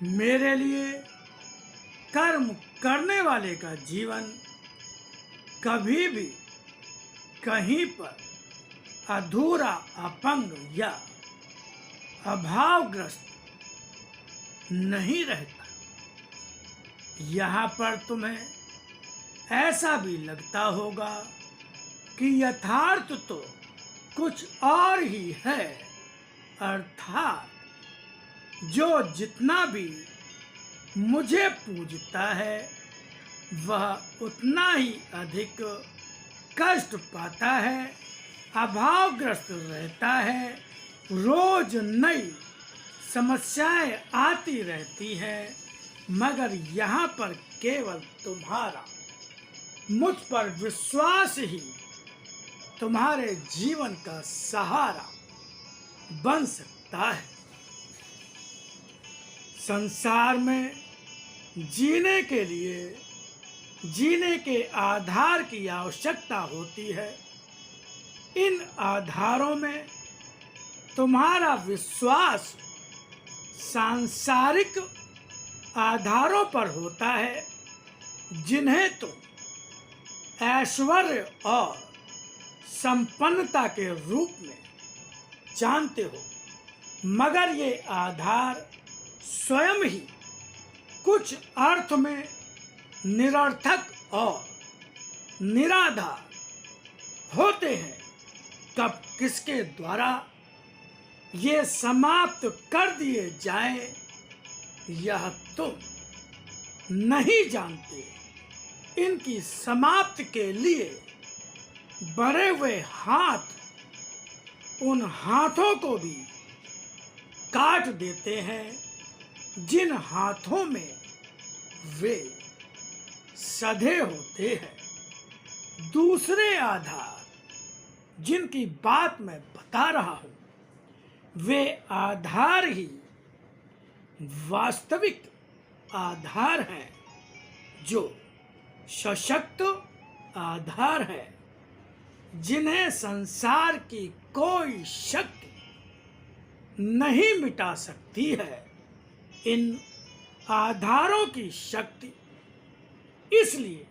मेरे लिए कर्म करने वाले का जीवन कभी भी कहीं पर अधूरा, अपंग या अभावग्रस्त नहीं रहता। यहाँ पर तुम्हें ऐसा भी लगता होगा कि यथार्थ तो कुछ और ही है, अर्थात जो जितना भी मुझे पूजता है वह उतना ही अधिक कष्ट पाता है, अभावग्रस्त रहता है, रोज नई समस्याएं आती रहती है। मगर यहाँ पर केवल तुम्हारा मुझ पर विश्वास ही तुम्हारे जीवन का सहारा बन सकता है। संसार में जीने के लिए जीने के आधार की आवश्यकता होती है। इन आधारों में तुम्हारा विश्वास सांसारिक आधारों पर होता है, जिन्हें तुम ऐश्वर्य और संपन्नता के रूप में जानते हो। मगर ये आधार स्वयं ही कुछ अर्थ में निरर्थक और निराधार होते हैं। कब किसके द्वारा ये समाप्त कर दिए जाएं, यह तुम नहीं जानते। इनकी समाप्ति के लिए बढ़े हुए हाथ उन हाथों को भी काट देते हैं जिन हाथों में वे सधे होते हैं। दूसरे आधार जिनकी बात मैं बता रहा हूं, वे आधार ही वास्तविक आधार हैं, जो सशक्त आधार है, जिन्हें संसार की कोई शक्ति नहीं मिटा सकती है। इन आधारों की शक्ति इसलिए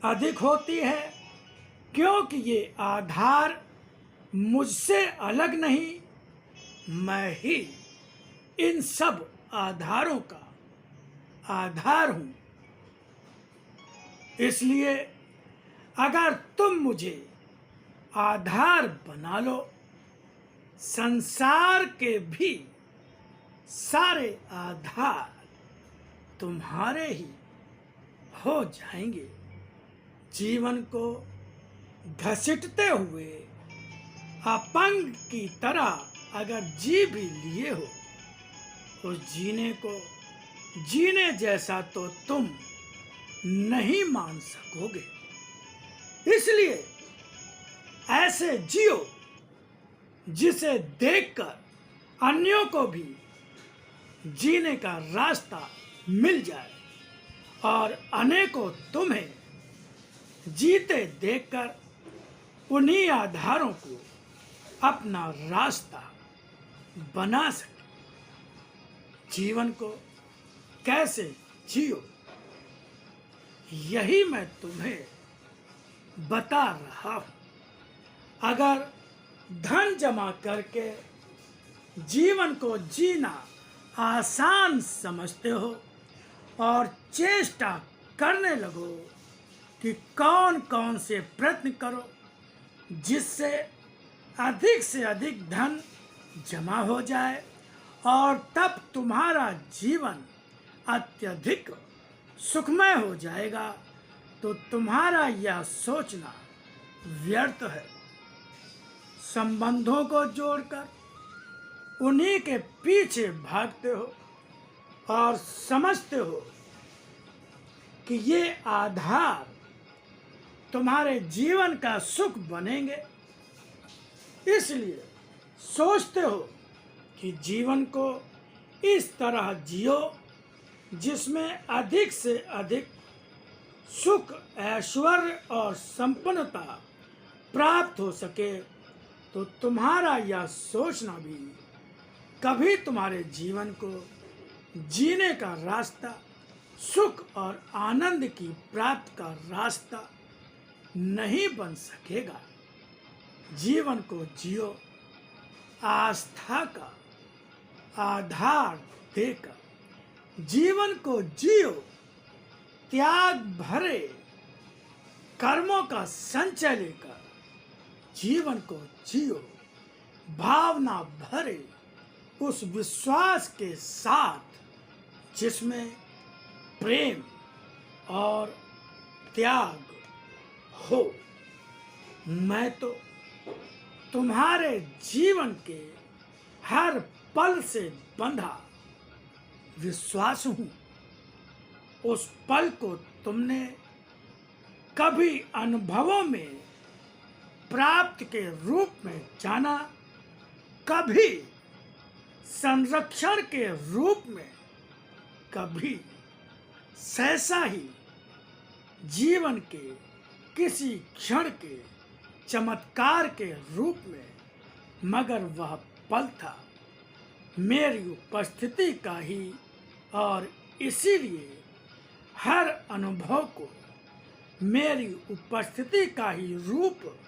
अधिक होती है क्योंकि ये आधार मुझसे अलग नहीं, मैं ही इन सब आधारों का आधार हूं। इसलिए अगर तुम मुझे आधार बना लो, संसार के भी सारे आधार तुम्हारे ही हो जाएंगे। जीवन को घसीटते हुए अपंग की तरह अगर जी भी लिए हो, उस जीने को जीने जैसा तो तुम नहीं मान सकोगे। इसलिए ऐसे जियो जिसे देखकर अन्यों को भी जीने का रास्ता मिल जाए और अनेकों तुम्हें जीते देखकर उन्हीं आधारों को अपना रास्ता बना सके। जीवन को कैसे जियो, यही मैं तुम्हें बता रहा हूं। अगर धन जमा करके जीवन को जीना आसान समझते हो और चेष्टा करने लगो कि कौन कौन से प्रयत्न करो जिससे अधिक से अधिक धन जमा हो जाए और तब तुम्हारा जीवन अत्यधिक सुखमय हो जाएगा, तो तुम्हारा यह सोचना व्यर्थ है। संबंधों को जोड़कर उन्हीं के पीछे भागते हो और समझते हो कि ये आधार तुम्हारे जीवन का सुख बनेंगे। इसलिए सोचते हो कि जीवन को इस तरह जियो जिसमें अधिक से अधिक सुख, ऐश्वर्य और संपन्नता प्राप्त हो सके, तो तुम्हारा यह सोचना भी कभी तुम्हारे जीवन को जीने का रास्ता, सुख और आनंद की प्राप्ति का रास्ता नहीं बन सकेगा। जीवन को जियो आस्था का आधार देकर। जीवन को जियो त्याग भरे कर्मों का संचय लेकर। जीवन को जियो भावना भरे उस विश्वास के साथ जिसमें प्रेम और त्याग हो। मैं तो तुम्हारे जीवन के हर पल से बंधा विश्वास हूं। उस पल को तुमने कभी अनुभवों में प्राप्त के रूप में जाना, कभी संरक्षण के रूप में, कभी सहसा ही जीवन के किसी क्षण के चमत्कार के रूप में। मगर वह पल था मेरी उपस्थिति का ही, और इसीलिए हर अनुभव को मेरी उपस्थिति का ही रूप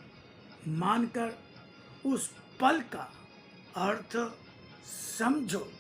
मानकर उस पल का अर्थ समझो।